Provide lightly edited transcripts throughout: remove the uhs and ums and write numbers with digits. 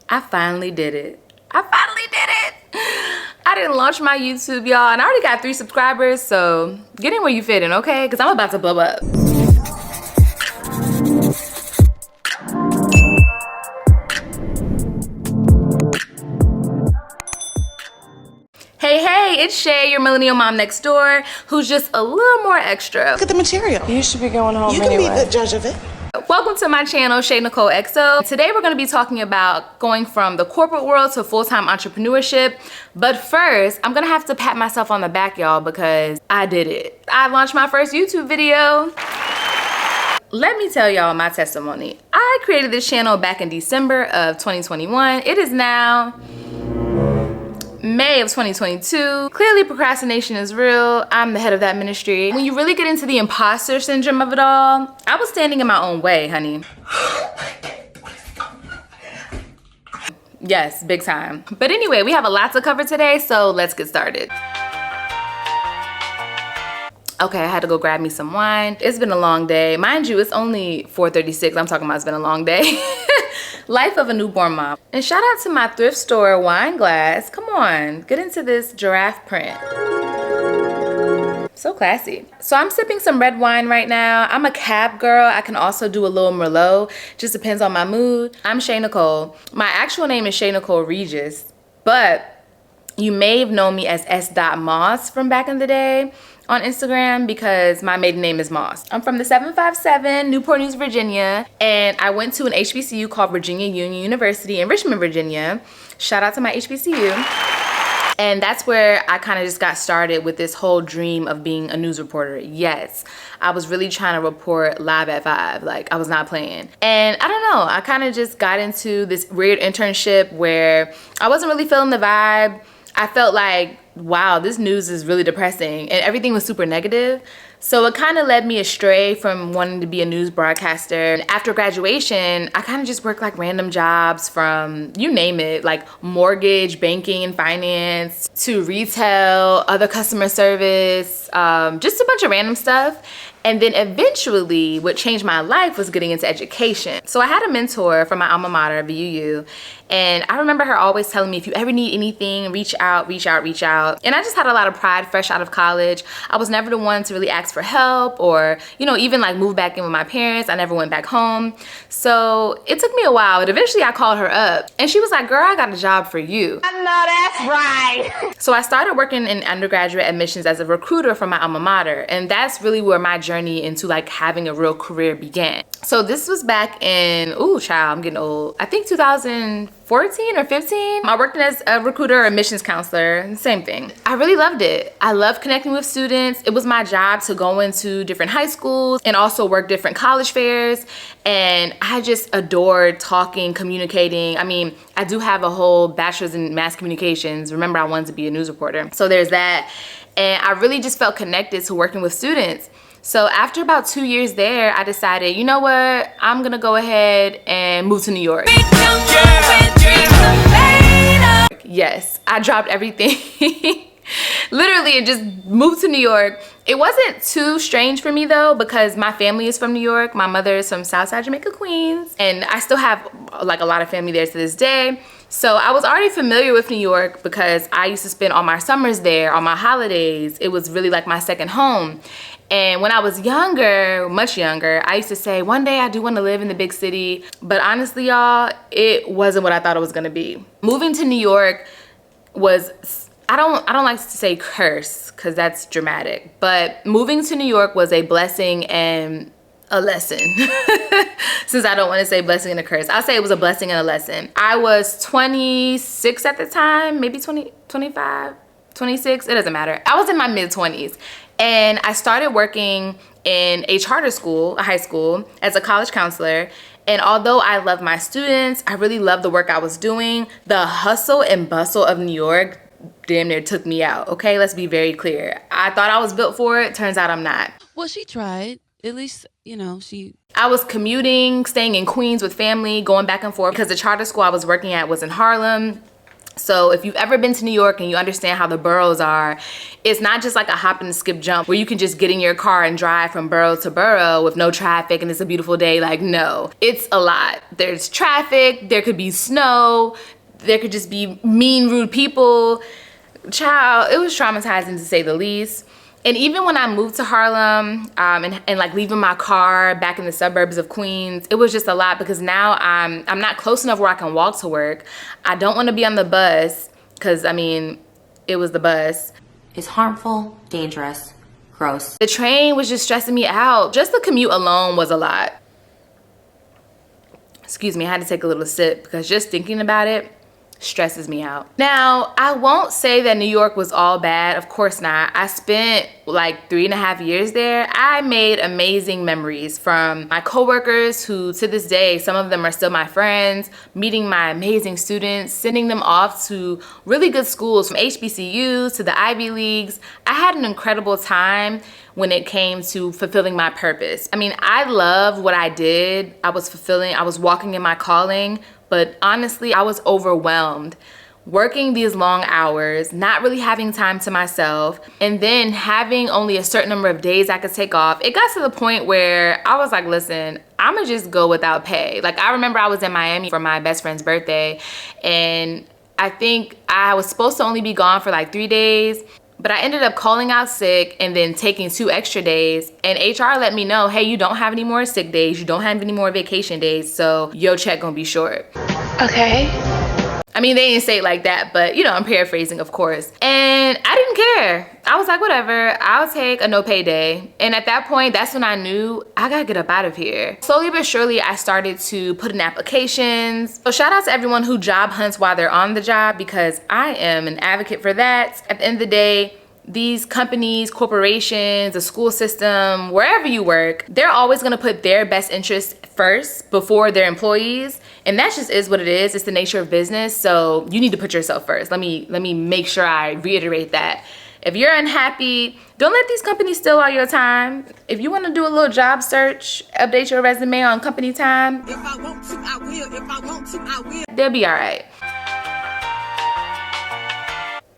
I finally did it. I finally did it. I didn't launch my YouTube, y'all, and I already got 3 subscribers, so get in where you fit in, okay? Because I'm about to blow up. Hey, it's Shay, your millennial mom next door, who's just a little more extra. Look at the material. You should be going home anyway. You can be the judge of it. Welcome to my channel, Shay Nicole XO. Today we're going to be talking about going from the corporate world to full-time entrepreneurship. But first, I'm going to have to pat myself on the back, y'all, because I did it. I launched my first YouTube video. Let me tell y'all my testimony. I created this channel back in December of 2021. It is now May of 2022. Clearly procrastination is real. I'm the head of that ministry. When you really get into the imposter syndrome of it all, I was standing in my own way, honey. Yes, big time. But anyway, we have a lot to cover today, so let's get started. Okay, I had to go grab me some wine. It's been a long day. Mind you, it's only 4:36. I'm talking about it's been a long day. Life of a newborn mom. And shout out to my thrift store wine glass. Come on, get into this giraffe print. So classy. So I'm sipping some red wine right now. I'm a cab girl. I can also do a little Merlot. Just depends on my mood. I'm Shay Nicole. My actual name is Shay Nicole Regis, but you may have known me as S.Moss from back in the day on Instagram because my maiden name is Moss. I'm from the 757, Newport News, Virginia, and I went to an HBCU called Virginia Union University in Richmond, Virginia. Shout out to my HBCU. And that's where I kind of just got started with this whole dream of being a news reporter. Yes, I was really trying to report live at 5. Like, I was not playing. And I don't know, I kind of just got into this weird internship where I wasn't really feeling the vibe. I felt like, wow, this news is really depressing, and everything was super negative. So it kind of led me astray from wanting to be a news broadcaster. And after graduation, I kind of just worked like random jobs from, you name it, like mortgage, banking and finance, to retail, other customer service, just a bunch of random stuff. And then eventually what changed my life was getting into education. So I had a mentor from my alma mater, VUU, and I remember her always telling me, if you ever need anything, reach out, reach out, reach out. And I just had a lot of pride fresh out of college. I was never the one to really ask for help or, you know, even like move back in with my parents. I never went back home. So it took me a while, but eventually I called her up and she was like, girl, I got a job for you. I know that's right. So I started working in undergraduate admissions as a recruiter for my alma mater. And that's really where my journey into like having a real career began. So this was back in, ooh, child, I'm getting old. I think 2014 or 15. I worked as a recruiter or admissions counselor, same thing. I really loved it. I loved connecting with students. It was my job to go into different high schools and also work different college fairs. And I just adored talking, communicating. I mean, I do have a whole bachelor's in mass communications. Remember, I wanted to be a news reporter. So there's that. And I really just felt connected to working with students. So after about 2 years there, I decided, you know what? I'm gonna go ahead and move to New York. Yes, I dropped everything. Literally, and just moved to New York. It wasn't too strange for me though, because my family is from New York. My mother is from Southside Jamaica, Queens. And I still have like a lot of family there to this day. So I was already familiar with New York because I used to spend all my summers there, all my holidays. It was really like my second home. And when I was younger, much younger, I used to say, one day I do want to live in the big city. But honestly, y'all, it wasn't what I thought it was gonna be. Moving to New York was, I don't like to say curse, because that's dramatic. But moving to New York was a blessing and a lesson. Since I don't want to say blessing and a curse, I'll say it was a blessing and a lesson. I was 26 at the time, maybe 20, 25, 26, it doesn't matter. I was in my mid-20s. And I started working in a charter school, a high school, as a college counselor. And although I love my students, I really loved the work I was doing. The hustle and bustle of New York damn near took me out, okay? Let's be very clear. I thought I was built for it. Turns out I'm not. Well, she tried. At least, you know, I was commuting, staying in Queens with family, going back and forth because the charter school I was working at was in Harlem. So if you've ever been to New York and you understand how the boroughs are, it's not just like a hop and skip jump where you can just get in your car and drive from borough to borough with no traffic and it's a beautiful day. Like, no, it's a lot. There's traffic, there could be snow, there could just be mean, rude people. Child, it was traumatizing to say the least. And even when I moved to Harlem and like leaving my car back in the suburbs of Queens, it was just a lot because now I'm not close enough where I can walk to work. I don't want to be on the bus because, I mean, it was the bus. It's harmful, dangerous, gross. The train was just stressing me out. Just the commute alone was a lot. Excuse me, I had to take a little sip because just thinking about it stresses me out. Now, I won't say that New York was all bad. Of course not. I spent like 3.5 years there. I made amazing memories from my coworkers who to this day, some of them are still my friends, meeting my amazing students, sending them off to really good schools from HBCUs to the Ivy Leagues. I had an incredible time when it came to fulfilling my purpose. I mean, I loved what I did. I was walking in my calling, but honestly, I was overwhelmed. Working these long hours, not really having time to myself, and then having only a certain number of days I could take off. It got to the point where I was like, listen, I'ma just go without pay. Like, I remember I was in Miami for my best friend's birthday, and I think I was supposed to only be gone for like 3 days, but I ended up calling out sick and then taking 2 extra days, and HR let me know, hey, you don't have any more sick days, you don't have any more vacation days, so your check gonna be short. Okay. I mean, they didn't say it like that, but you know, I'm paraphrasing, of course. And I didn't care. I was like, whatever, I'll take a no pay day. And at that point, that's when I knew I gotta get up out of here. Slowly but surely, I started to put in applications. So shout out to everyone who job hunts while they're on the job, because I am an advocate for that. At the end of the day, these companies, corporations, the school system, wherever you work, they're always gonna put their best interests first before their employees. And that just is what it is. It's the nature of business. So you need to put yourself first. Let me make sure I reiterate that. If you're unhappy, don't let these companies steal all your time. If you wanna do a little job search, update your resume on company time. If I want to, I will. If I want to, I will. They'll be all right.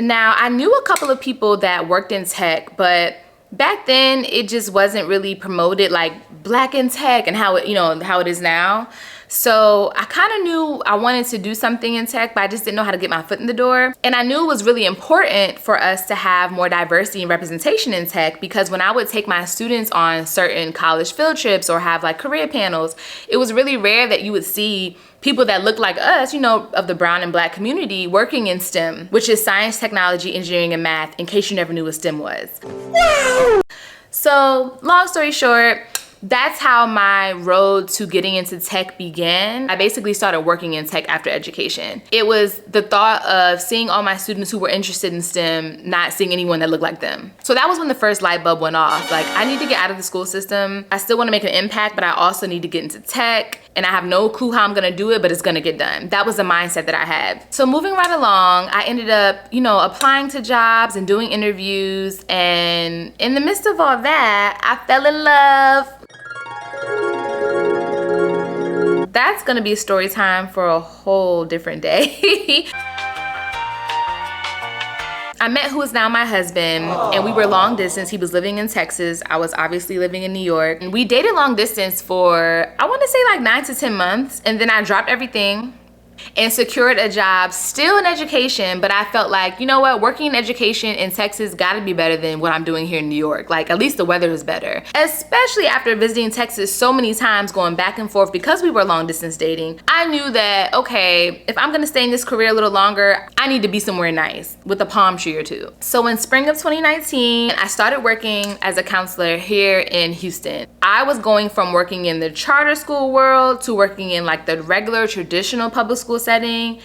Now, I knew a couple of people that worked in tech, but back then it just wasn't really promoted like Black in tech and how it is now. So I kind of knew I wanted to do something in tech, but I just didn't know how to get my foot in the door. And I knew it was really important for us to have more diversity and representation in tech, because when I would take my students on certain college field trips or have like career panels, it was really rare that you would see people that look like us, you know, of the brown and Black community working in STEM, which is science, technology, engineering, and math, in case you never knew what STEM was. Wow. So long story short, that's how my road to getting into tech began. I basically started working in tech after education. It was the thought of seeing all my students who were interested in STEM, not seeing anyone that looked like them. So that was when the first light bulb went off. Like, I need to get out of the school system. I still wanna make an impact, but I also need to get into tech. And I have no clue how I'm gonna do it, but it's gonna get done. That was the mindset that I had. So moving right along, I ended up, you know, applying to jobs and doing interviews. And in the midst of all that, I fell in love. That's gonna be a story time for a whole different day. I met who is now my husband, and we were long distance. He was living in Texas. I was obviously living in New York. And we dated long distance for, I wanna say like 9 to 10 months. And then I dropped everything and secured a job still in education, but I felt like, you know what, working in education in Texas gotta be better than what I'm doing here in New York. Like, at least the weather is better. Especially after visiting Texas so many times, going back and forth because we were long distance dating. I knew that, okay, if I'm gonna stay in this career a little longer, I need to be somewhere nice with a palm tree or two. So in spring of 2019, I started working as a counselor here in Houston. I was going from working in the charter school world to working in like the regular traditional public school setting,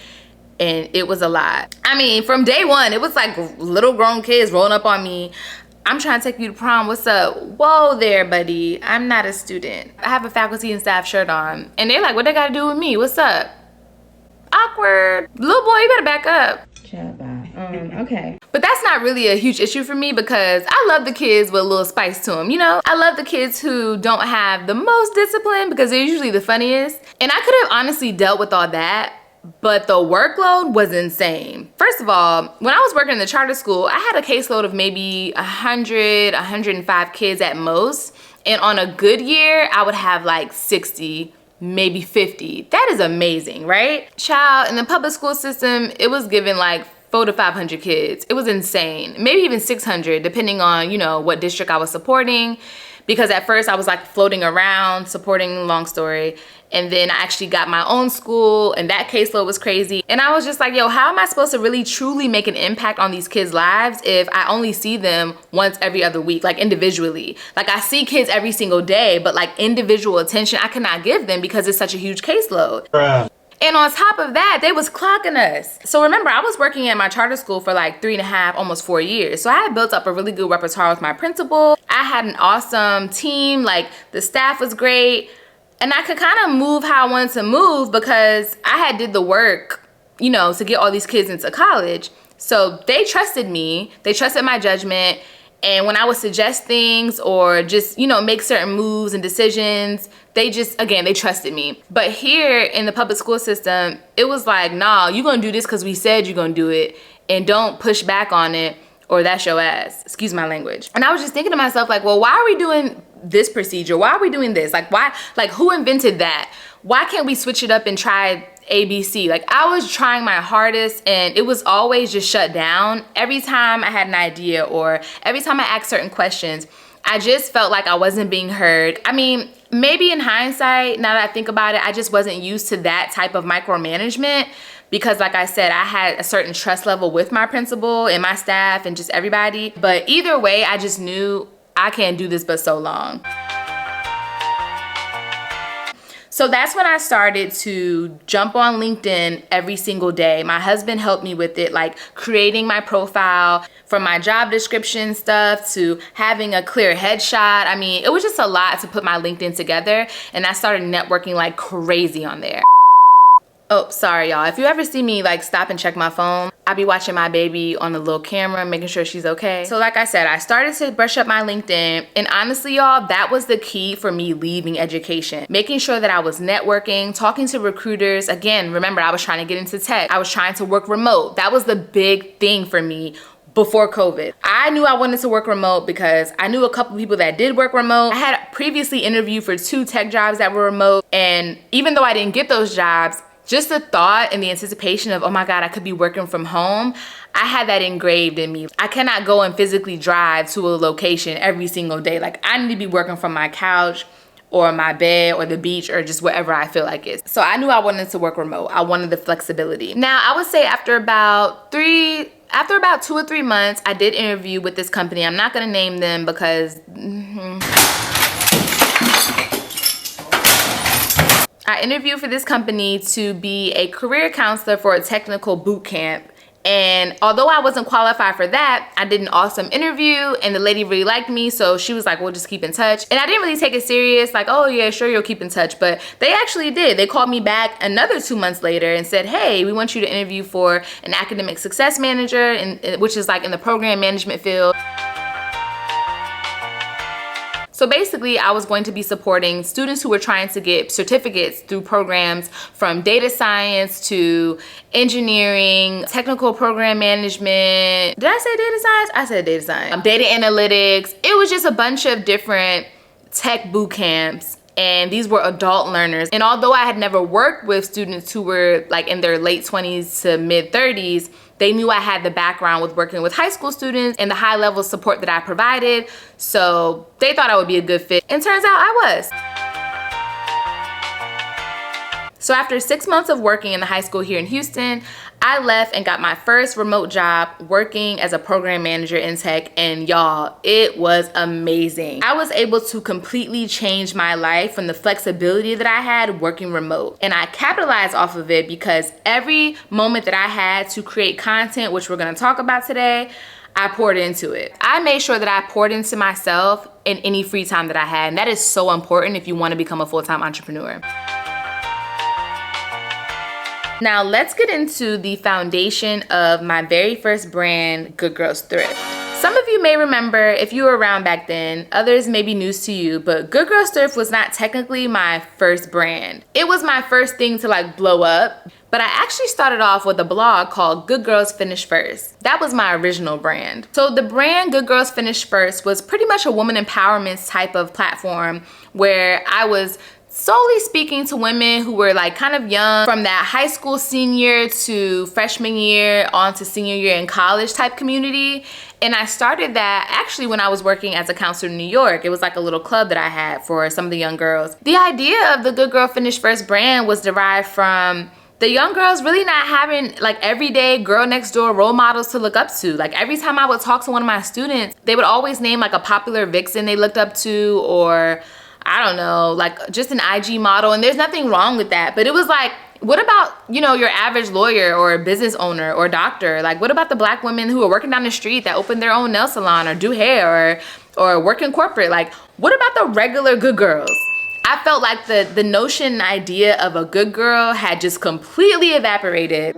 and it was a lot. I mean, from day one, it was like little grown kids rolling up on me. I'm trying to take you to prom, what's up? Whoa there, buddy, I'm not a student. I have a faculty and staff shirt on. And they're like, what they gotta do with me? What's up? Awkward. Little boy, you better back up. Okay. But that's not really a huge issue for me, because I love the kids with a little spice to them, you know? I love the kids who don't have the most discipline, because they're usually the funniest. And I could have honestly dealt with all that, but the workload was insane. First of all, when I was working in the charter school, I had a caseload of maybe 100, 105 kids at most. And on a good year, I would have like 60, maybe 50. That is amazing, right? Child, in the public school system, it was given like 400 to 500 kids. It was insane. Maybe even 600, depending on, you know, what district I was supporting. Because at first I was like floating around, supporting, long story. And then I actually got my own school, and that caseload was crazy. And I was just like, yo, how am I supposed to really truly make an impact on these kids' lives if I only see them once every other week, like individually? Like I see kids every single day, but like individual attention, I cannot give them because it's such a huge caseload. Bruh. And on top of that, they was clocking us. So remember, I was working at my charter school for like 3.5, almost 4 years. So I had built up a really good repertoire with my principal. I had an awesome team, like the staff was great. And I could kind of move how I wanted to move because I had did the work, you know, to get all these kids into college. So they trusted me, they trusted my judgment. And when I would suggest things or just, you know, make certain moves and decisions, they just, again, they trusted me. But here in the public school system, it was like, nah, you're gonna do this because we said you're gonna do it, and don't push back on it or that's your ass. Excuse my language. And I was just thinking to myself, like, well, why are we doing this procedure? Why are we doing this? Like, why, like, who invented that? Why can't we switch it up and try ABC? Like, I was trying my hardest and it was always just shut down. Every time I had an idea or every time I asked certain questions, I just felt like I wasn't being heard. I mean, maybe in hindsight, now that I think about it, I just wasn't used to that type of micromanagement because like I said, I had a certain trust level with my principal and my staff and just everybody. But either way, I just knew I can't do this but so long. So that's when I started to jump on LinkedIn every single day. My husband helped me with it, like creating my profile, from my job description stuff to having a clear headshot. I mean, it was just a lot to put my LinkedIn together, and I started networking like crazy on there. Oh, sorry y'all. If you ever see me like stop and check my phone, I be watching my baby on the little camera, making sure she's okay. So like I said, I started to brush up my LinkedIn, and honestly y'all, that was the key for me leaving education. Making sure that I was networking, talking to recruiters. Again, remember, I was trying to get into tech. I was trying to work remote. That was the big thing for me before COVID. I knew I wanted to work remote because I knew a couple people that did work remote. I had previously interviewed for 2 tech jobs that were remote, and even though I didn't get those jobs, just the thought and the anticipation of, oh my God, I could be working from home, I had that engraved in me. I cannot go and physically drive to a location every single day. Like, I need to be working from my couch or my bed or the beach or just wherever I feel like it. So I knew I wanted to work remote. I wanted the flexibility. Now, I would say after about 2 or 3 months, I did interview with this company. I'm not gonna name them because I interviewed for this company to be a career counselor for a technical boot camp. And although I wasn't qualified for that, I did an awesome interview and the lady really liked me. So she was like, we'll just keep in touch. And I didn't really take it serious, like, oh yeah, sure, you'll keep in touch. But they actually did. They called me back another 2 months later and said, hey, we want you to interview for an academic success manager, which is like in the program management field. So basically, I was going to be supporting students who were trying to get certificates through programs from data science to engineering, technical program management. Did I say data science? I said data science. Data analytics. It was just a bunch of different tech boot camps. And these were adult learners. And although I had never worked with students who were like in their late 20s to mid 30s, they knew I had the background with working with high school students and the high level of support that I provided. So they thought I would be a good fit. And turns out I was. So after 6 months of working in the high school here in Houston, I left and got my first remote job working as a program manager in tech, and y'all, it was amazing. I was able to completely change my life from the flexibility that I had working remote, and I capitalized off of it because every moment that I had to create content, which we're gonna talk about today, I poured into it. I made sure that I poured into myself in any free time that I had, and that is so important if you wanna become a full-time entrepreneur. Now let's get into the foundation of my very first brand, Good Girls Thrift. Some of you may remember if you were around back then, others may be news to you, but Good Girls Thrift was not technically my first brand. It was my first thing to like blow up, but I actually started off with a blog called Good Girls Finish First. That was my original brand. So the brand Good Girls Finish First was pretty much a woman empowerment type of platform where I was solely speaking to women who were like kind of young, from that high school senior to freshman year on to senior year in college type community. And I started that actually when I was working as a counselor in New York. It was like a little club that I had for some of the young girls. The idea of the Good Girl Finish First brand was derived from the young girls really not having like everyday girl next door role models to look up to. Like every time I would talk to one of my students, they would always name like a popular vixen they looked up to, or I don't know, like just an IG model. And there's nothing wrong with that. But it was like, what about, you know, your average lawyer or business owner or doctor? Like, what about the black women who are working down the street that open their own nail salon or do hair or work in corporate? Like, what about the regular good girls? I felt like the notion and idea of a good girl had just completely evaporated.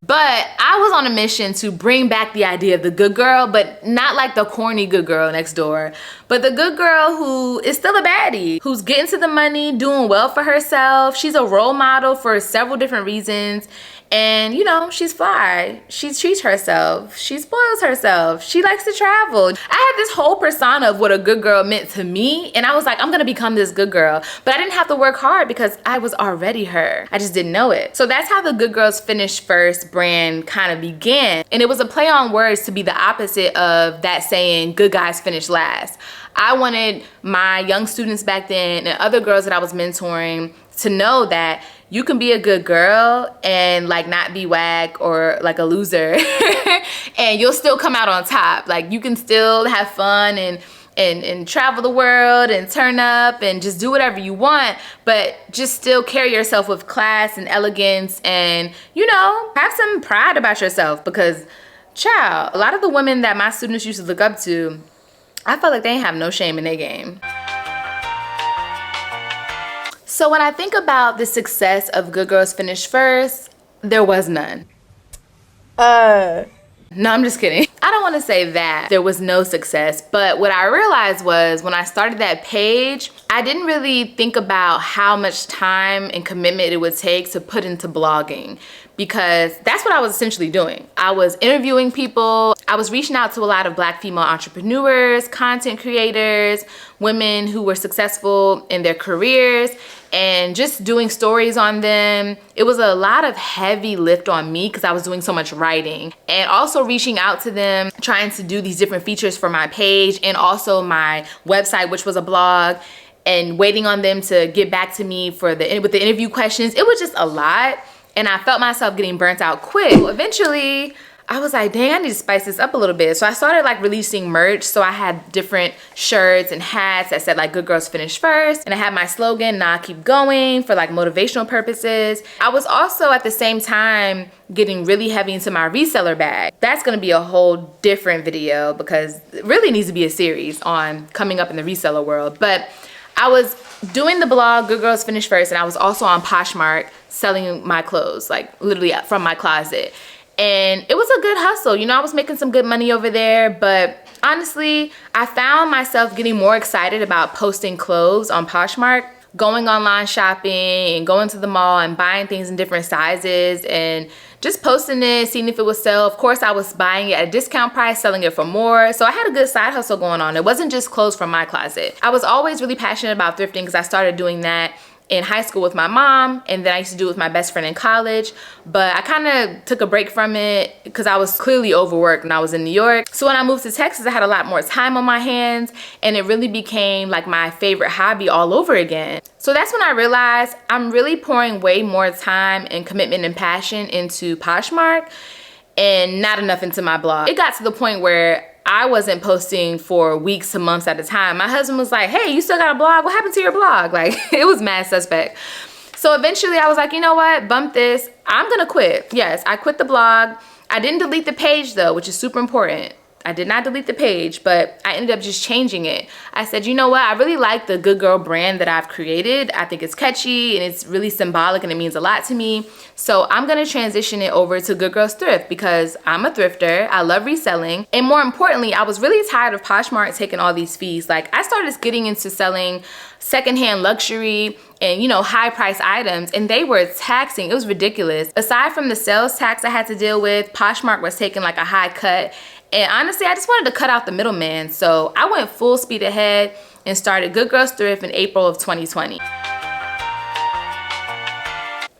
But I was on a mission to bring back the idea of the good girl, but not like the corny good girl next door, but the good girl who is still a baddie, who's getting to the money, doing well for herself. She's a role model for several different reasons. And you know, she's fly. She treats herself. She spoils herself. She likes to travel. I had this whole persona of what a good girl meant to me. And I was like, I'm gonna become this good girl. But I didn't have to work hard because I was already her. I just didn't know it. So that's how the Good Girls Finish First brand kind of began. And it was a play on words to be the opposite of that saying, good guys finish last. I wanted my young students back then and other girls that I was mentoring to know that you can be a good girl and like not be whack or like a loser and you'll still come out on top. Like you can still have fun and travel the world and turn up and just do whatever you want, but just still carry yourself with class and elegance and, you know, have some pride about yourself. Because child, a lot of the women that my students used to look up to, I felt like they didn't have no shame in their game. So when I think about the success of Good Girls Finish First, there was none. No, I'm just kidding. I don't want to say that there was no success, but what I realized was when I started that page, I didn't really think about how much time and commitment it would take to put into blogging, because that's what I was essentially doing. I was interviewing people. I was reaching out to a lot of Black female entrepreneurs, content creators, women who were successful in their careers, and just doing stories on them. It was a lot of heavy lift on me because I was doing so much writing, and also reaching out to them, trying to do these different features for my page and also my website, which was a blog, and waiting on them to get back to me with the interview questions. It was just a lot, and I felt myself getting burnt out quick. So eventually, I was like, dang, I need to spice this up a little bit. So I started like releasing merch. So I had different shirts and hats that said like Good Girls Finish First. And I had my slogan, nah, keep going, for like motivational purposes. I was also at the same time getting really heavy into my reseller bag. That's gonna be a whole different video because it really needs to be a series on coming up in the reseller world. But I was doing the blog, Good Girls Finish First, and I was also on Poshmark selling my clothes, like literally from my closet. And it was a good hustle. You know, I was making some good money over there, but honestly, I found myself getting more excited about posting clothes on Poshmark, going online shopping and going to the mall and buying things in different sizes and just posting it, seeing if it would sell. Of course, I was buying it at a discount price, selling it for more. So I had a good side hustle going on. It wasn't just clothes from my closet. I was always really passionate about thrifting because I started doing that in high school with my mom, and then I used to do it with my best friend in college, but I kind of took a break from it because I was clearly overworked when I was in New York. So when I moved to Texas, I had a lot more time on my hands, and it really became like my favorite hobby all over again. So that's when I realized I'm really pouring way more time and commitment and passion into Poshmark and not enough into my blog. It got to the point where I wasn't posting for weeks to months at a time. My husband was like, hey, you still got a blog? What happened to your blog? Like, it was mad suspect. So eventually I was like, you know what? Bump this. I'm gonna quit. Yes, I quit the blog. I didn't delete the page though, which is super important. I did not delete the page, but I ended up just changing it. I said, you know what? I really like the Good Girl brand that I've created. I think it's catchy and it's really symbolic and it means a lot to me. So I'm gonna transition it over to Good Girls Thrift because I'm a thrifter. I love reselling. And more importantly, I was really tired of Poshmark taking all these fees. Like, I started getting into selling secondhand luxury and, you know, high price items, and they were taxing. It was ridiculous. Aside from the sales tax I had to deal with, Poshmark was taking like a high cut. And honestly, I just wanted to cut out the middleman. So I went full speed ahead and started Good Girls Thrift in April of 2020.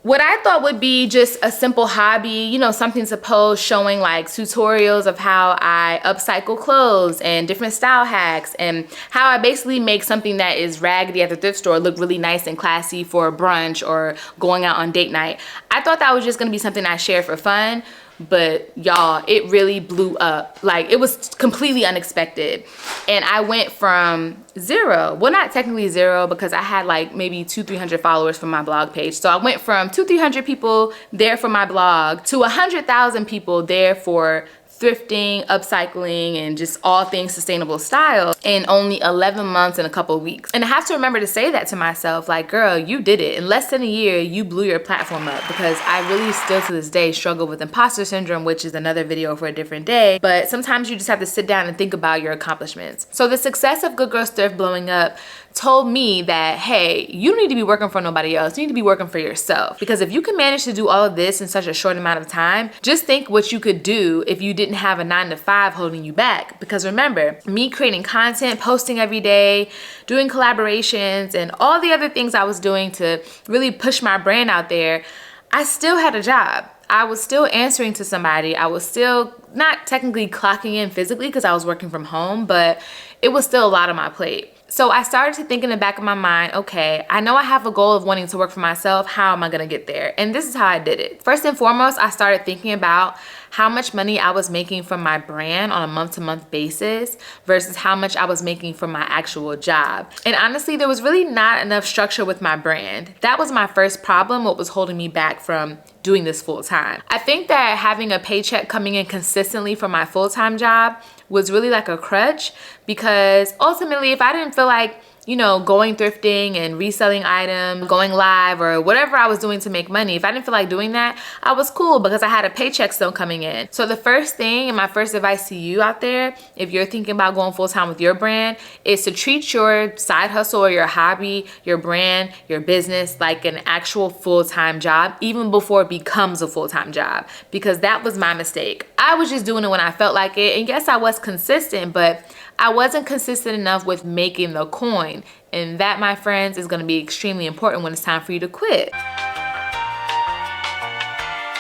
What I thought would be just a simple hobby, you know, something to post showing like tutorials of how I upcycle clothes and different style hacks and how I basically make something that is raggedy at the thrift store look really nice and classy for a brunch or going out on date night. I thought that was just gonna be something I share for fun. But y'all, it really blew up. Like, it was completely unexpected. And I went from zero, well, not technically zero because I had like maybe 200-300 followers from my blog page. So I went from 200-300 people there for my blog to 100,000 people there for thrifting, upcycling, and just all things sustainable style in only 11 months and a couple of weeks. And I have to remember to say that to myself, like, girl, you did it. In less than a year, you blew your platform up, because I really still to this day struggle with imposter syndrome, which is another video for a different day. But sometimes you just have to sit down and think about your accomplishments. So the success of Good Girls Thrift blowing up told me that, hey, you don't need to be working for nobody else. You need to be working for yourself. Because if you can manage to do all of this in such a short amount of time, just think what you could do if you didn't have a 9-to-5 holding you back. Because remember, me creating content, posting every day, doing collaborations, and all the other things I was doing to really push my brand out there, I still had a job. I was still answering to somebody. I was still not technically clocking in physically because I was working from home, but it was still a lot on my plate. So I started to think in the back of my mind, okay, I know I have a goal of wanting to work for myself. How am I gonna get there? And this is how I did it. First and foremost, I started thinking about how much money I was making from my brand on a month-to-month basis versus how much I was making from my actual job. And honestly, there was really not enough structure with my brand. That was my first problem, what was holding me back from doing this full time. I think that having a paycheck coming in consistently from my full-time job was really like a crutch, because ultimately, if I didn't feel like, you know, going thrifting and reselling items, going live, or whatever I was doing to make money, if I didn't feel like doing that, I was cool because I had a paycheck still coming in. So the first thing, and my first advice to you out there, if you're thinking about going full-time with your brand, is to treat your side hustle or your hobby, your brand, your business like an actual full-time job, even before it becomes a full-time job, because that was my mistake. I was just doing it when I felt like it, and yes, I was consistent, but I wasn't consistent enough with making the coin. And that, my friends, is gonna be extremely important when it's time for you to quit.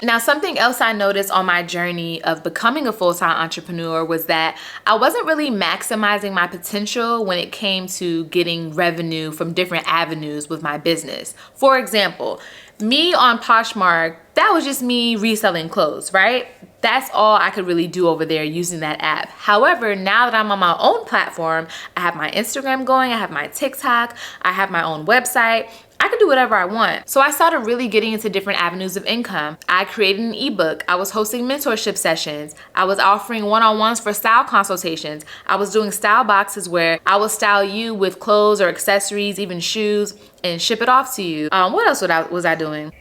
Now, something else I noticed on my journey of becoming a full-time entrepreneur was that I wasn't really maximizing my potential when it came to getting revenue from different avenues with my business. For example, me on Poshmark, that was just me reselling clothes, right? That's all I could really do over there using that app. However, now that I'm on my own platform, I have my Instagram going, I have my TikTok, I have my own website, I could do whatever I want. So I started really getting into different avenues of income. I created an ebook. I was hosting mentorship sessions. I was offering one-on-ones for style consultations. I was doing style boxes where I would style you with clothes or accessories, even shoes, and ship it off to you. What else was I doing?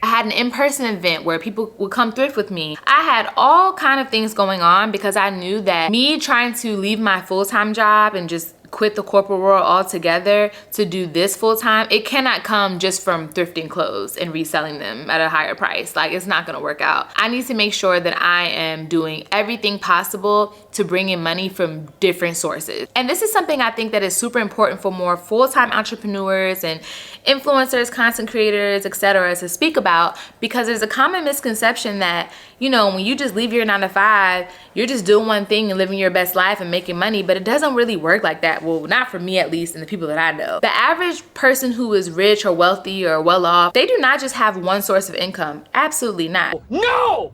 I had an in-person event where people would come thrift with me. I had all kind of things going on because I knew that me trying to leave my full-time job and just quit the corporate world altogether to do this full-time, it cannot come just from thrifting clothes and reselling them at a higher price. Like, it's not gonna work out. I need to make sure that I am doing everything possible to bring in money from different sources. And this is something I think that is super important for more full-time entrepreneurs and influencers, content creators, etc. to speak about, because there's a common misconception that, you know, when you just leave your 9-to-5, you're just doing one thing and living your best life and making money, but it doesn't really work like that. Well, not for me at least, and the people that I know. The average person who is rich or wealthy or well off, they do not just have one source of income. Absolutely not. No!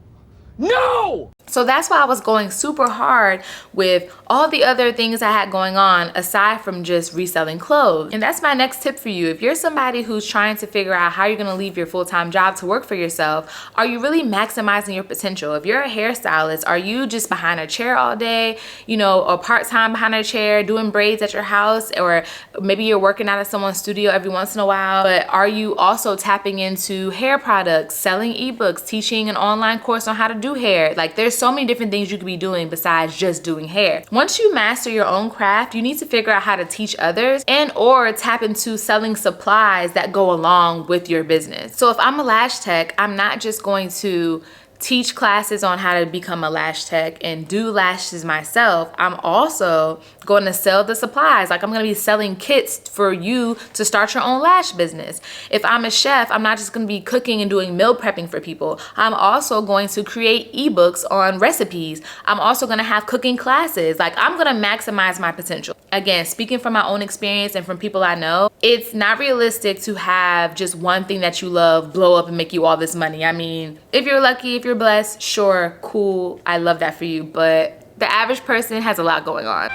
No! So that's why I was going super hard with all the other things I had going on aside from just reselling clothes. And that's my next tip for you. If you're somebody who's trying to figure out how you're gonna leave your full-time job to work for yourself, are you really maximizing your potential? If you're a hairstylist, are you just behind a chair all day, you know, or part-time behind a chair doing braids at your house, or maybe you're working out at someone's studio every once in a while, but are you also tapping into hair products, selling ebooks, teaching an online course on how to do hair? Like, there's so many different things you could be doing besides just doing hair. Once you master your own craft, you need to figure out how to teach others and or tap into selling supplies that go along with your business. So if I'm a lash tech, I'm not just going to teach classes on how to become a lash tech and do lashes myself. I'm also going to sell the supplies. Like, I'm going to be selling kits for you to start your own lash business. If I'm a chef, I'm not just going to be cooking and doing meal prepping for people. I'm also going to create ebooks on recipes. I'm also going to have cooking classes. Like, I'm going to maximize my potential. Again, speaking from my own experience and from people I know, it's not realistic to have just one thing that you love blow up and make you all this money. I mean, if you're lucky, if you're blessed, sure, cool, I love that for you, but the average person has a lot going on.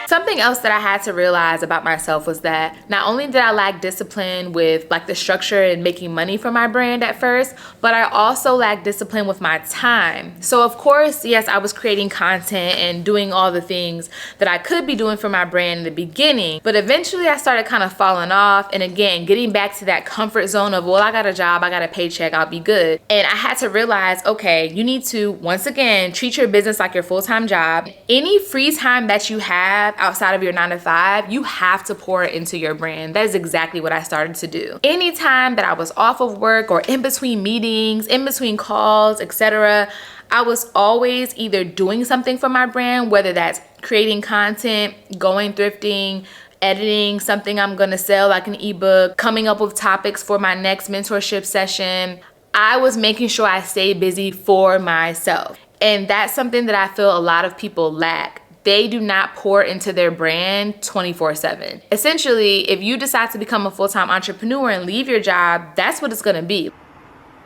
Something else that I had to realize about myself was that not only did I lack discipline with like the structure and making money for my brand at first, but I also lacked discipline with my time. So of course, yes, I was creating content and doing all the things that I could be doing for my brand in the beginning, but eventually I started kind of falling off, and again, getting back to that comfort zone of, well, I got a job, I got a paycheck, I'll be good. And I had to realize, okay, you need to, once again, treat your business like your full-time job. Any free time that you have outside of your 9-to-5, you have to pour it into your brand. That is exactly what I started to do. Anytime that I was off of work or in between meetings, in between calls, etc., I was always either doing something for my brand, whether that's creating content, going thrifting, editing something I'm gonna sell like an ebook, coming up with topics for my next mentorship session. I was making sure I stayed busy for myself. And that's something that I feel a lot of people lack. They do not pour into their brand 24/7. Essentially, if you decide to become a full-time entrepreneur and leave your job, that's what it's gonna be.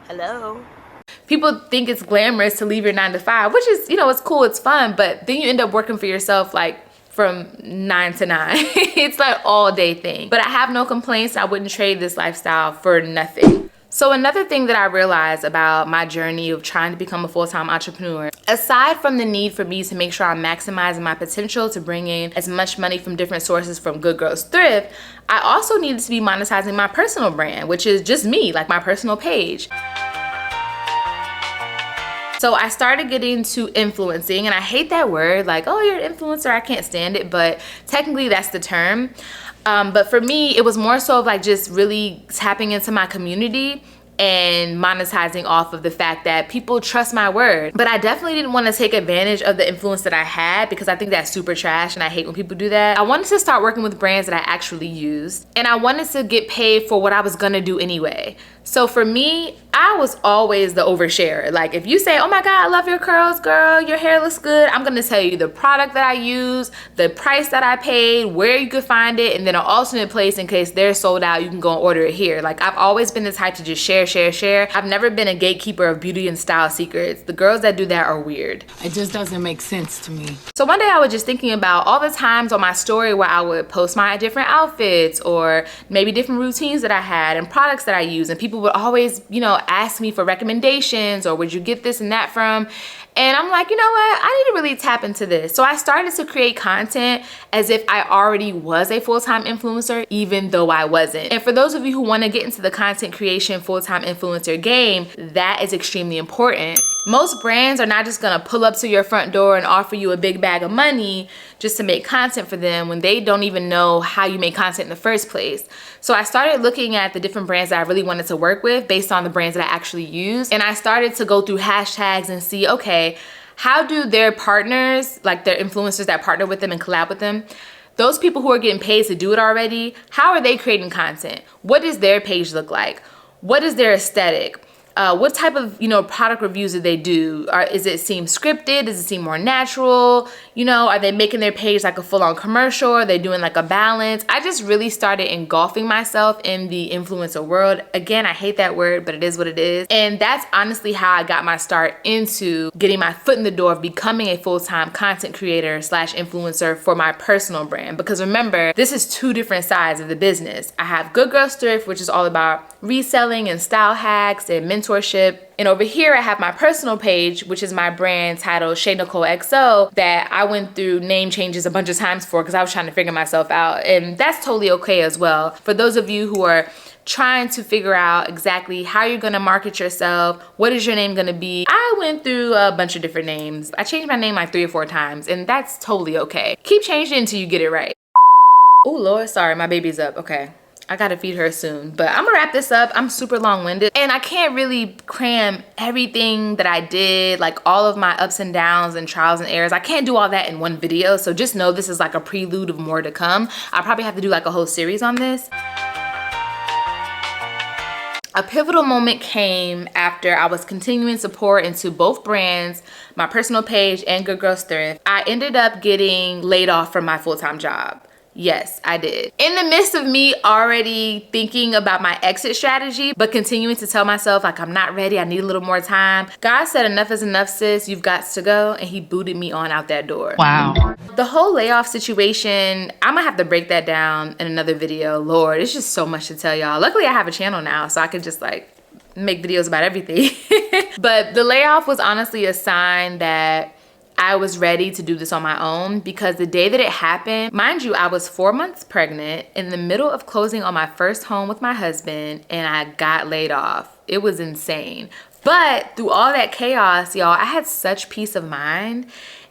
Hello. People think it's glamorous to leave your 9-to-5, which is, you know, it's cool, it's fun, but then you end up working for yourself like from 9 to 9. It's like all day thing. But I have no complaints. I wouldn't trade this lifestyle for nothing. So another thing that I realized about my journey of trying to become a full-time entrepreneur, aside from the need for me to make sure I'm maximizing my potential to bring in as much money from different sources from Good Girls Thrift, I also needed to be monetizing my personal brand, which is just me, like my personal page. So I started getting into influencing, and I hate that word, like, oh, you're an influencer, I can't stand it, but technically that's the term. But for me, it was more so of like just really tapping into my community and monetizing off of the fact that people trust my word. But I definitely didn't want to take advantage of the influence that I had, because I think that's super trash and I hate when people do that. I wanted to start working with brands that I actually used, and I wanted to get paid for what I was gonna do anyway. So for me, I was always the oversharer. Like, if you say, oh my God, I love your curls, girl, your hair looks good, I'm gonna tell you the product that I use, the price that I paid, where you could find it, and then an alternate place in case they're sold out, you can go and order it here. Like, I've always been the type to just share. I've never been a gatekeeper of beauty and style secrets. The girls that do that are weird. It just doesn't make sense to me. So one day I was just thinking about all the times on my story where I would post my different outfits or maybe different routines that I had and products that I use, and people would always, you know, ask me for recommendations or where'd you get this and that from? And I'm like, you know what? I need to really tap into this. So I started to create content as if I already was a full-time influencer, even though I wasn't. And for those of you who want to get into the content creation full-time influencer game, that is extremely important. Most brands are not just gonna pull up to your front door and offer you a big bag of money just to make content for them when they don't even know how you make content in the first place. So I started looking at the different brands that I really wanted to work with based on the brands that I actually use. And I started to go through hashtags and see, okay, how do their partners, like their influencers that partner with them and collab with them, those people who are getting paid to do it already, how are they creating content? What does their page look like? What is their aesthetic? What type of, you know, product reviews do they do? Is it seem scripted? Does it seem more natural? You know, are they making their page like a full-on commercial? Are they doing like a balance? I just really started engulfing myself in the influencer world. Again, I hate that word, but it is what it is. And that's honestly how I got my start into getting my foot in the door of becoming a full-time content creator slash influencer for my personal brand. Because remember, this is two different sides of the business. I have Good Girl Thrift, which is all about reselling and style hacks and mentorship. And over here, I have my personal page, which is my brand titled Shay Nicole XO, that I went through name changes a bunch of times for because I was trying to figure myself out. And that's totally okay as well. For those of you who are trying to figure out exactly how you're gonna market yourself, what is your name gonna be, I went through a bunch of different names. I changed my name like 3 or 4 times, and that's totally okay. Keep changing until you get it right. Oh Lord, sorry, my baby's up, okay. I gotta feed her soon, but I'm gonna wrap this up. I'm super long-winded and I can't really cram everything that I did, like all of my ups and downs and trials and errors. I can't do all that in one video, so just know this is like a prelude of more to come. I'll probably have to do like a whole series on this. A pivotal moment came after I was continuing support into both brands, my personal page and Good Girls Thrift. I ended up getting laid off from my full-time job. Yes, I did. In the midst of me already thinking about my exit strategy, but continuing to tell myself like I'm not ready, I need a little more time, God said enough is enough, sis, you've got to go, and he booted me on out that door. Wow. The whole layoff situation, I'm gonna have to break that down in another video. Lord, it's just so much to tell y'all. Luckily I have a channel now, so I can just like make videos about everything. But the layoff was honestly a sign that I was ready to do this on my own, because the day that it happened, mind you, I was 4 months pregnant in the middle of closing on my first home with my husband, and I got laid off. It was insane. But through all that chaos, y'all, I had such peace of mind.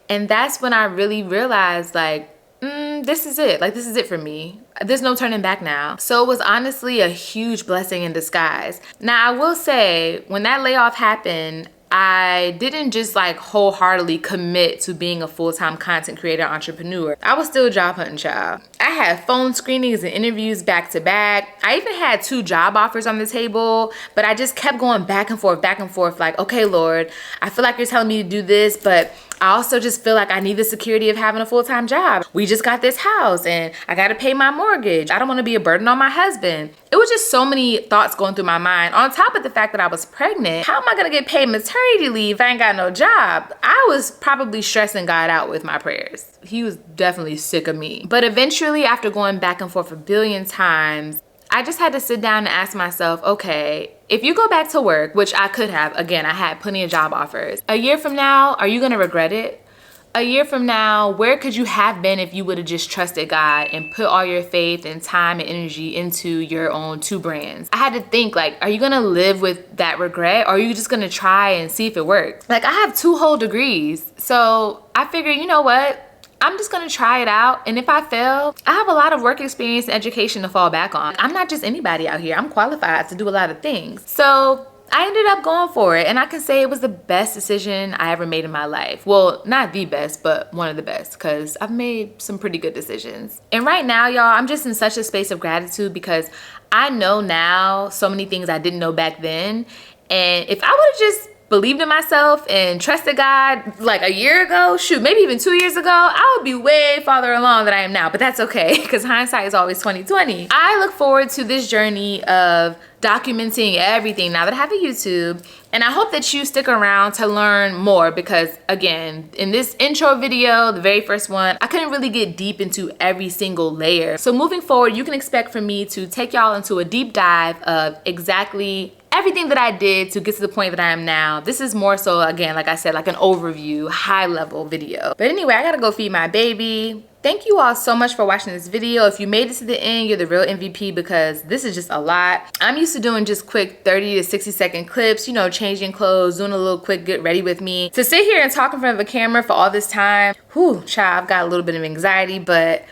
And that's when I really realized like, this is it. Like, this is it for me. There's no turning back now. So it was honestly a huge blessing in disguise. Now, I will say, when that layoff happened, I didn't just like wholeheartedly commit to being a full-time content creator entrepreneur. I was still job hunting, child. I had phone screenings and interviews back to back. I even had 2 job offers on the table, but I just kept going back and forth like, okay, Lord, I feel like you're telling me to do this, but I also just feel like I need the security of having a full-time job. We just got this house and I gotta pay my mortgage. I don't wanna be a burden on my husband. It was just so many thoughts going through my mind. On top of the fact that I was pregnant, how am I gonna get paid maternity leave if I ain't got no job? I was probably stressing God out with my prayers. He was definitely sick of me. But eventually, after going back and forth a billion times, I just had to sit down and ask myself, okay, if you go back to work, which I could have, again, I had plenty of job offers. A year from now, are you gonna regret it? A year from now, where could you have been if you would have just trusted God and put all your faith and time and energy into your own 2 brands? I had to think like, are you gonna live with that regret, or are you just gonna try and see if it works? Like, I have 2 whole degrees. So I figured, you know what? I'm just gonna try it out, and if I fail, I have a lot of work experience and education to fall back on. I'm not just anybody out here. I'm qualified to do a lot of things. So I ended up going for it, and I can say it was the best decision I ever made in my life. Well, not the best, but one of the best, because I've made some pretty good decisions. And right now, y'all, I'm just in such a space of gratitude because I know now so many things I didn't know back then. And if I would have just believed in myself and trusted God like a year ago, shoot, maybe even 2 years ago, I would be way farther along than I am now, but that's okay because hindsight is always 20/20. I look forward to this journey of documenting everything now that I have a YouTube, and I hope that you stick around to learn more because, again, in this intro video, the very first one, I couldn't really get deep into every single layer. So moving forward, you can expect for me to take y'all into a deep dive of exactly everything that I did to get to the point that I am now. This is more so, again, like I said, like an overview, high level video. But anyway, I gotta go feed my baby. Thank you all so much for watching this video. If you made it to the end, you're the real MVP because this is just a lot. I'm used to doing just quick 30 to 60-second clips, you know, changing clothes, doing a little quick get ready with me. To sit here and talk in front of a camera for all this time, whew, child, I've got a little bit of anxiety, but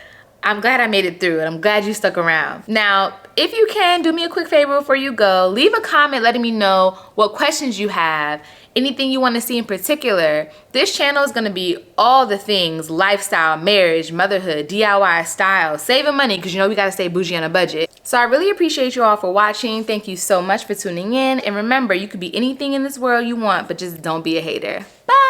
I'm glad I made it through and I'm glad you stuck around. Now, if you can, do me a quick favor before you go. Leave a comment letting me know what questions you have, anything you want to see in particular. This channel is going to be all the things: lifestyle, marriage, motherhood, DIY, style, saving money, because you know we got to stay bougie on a budget. So I really appreciate you all for watching. Thank you so much for tuning in. And remember, you could be anything in this world you want, but just don't be a hater. Bye!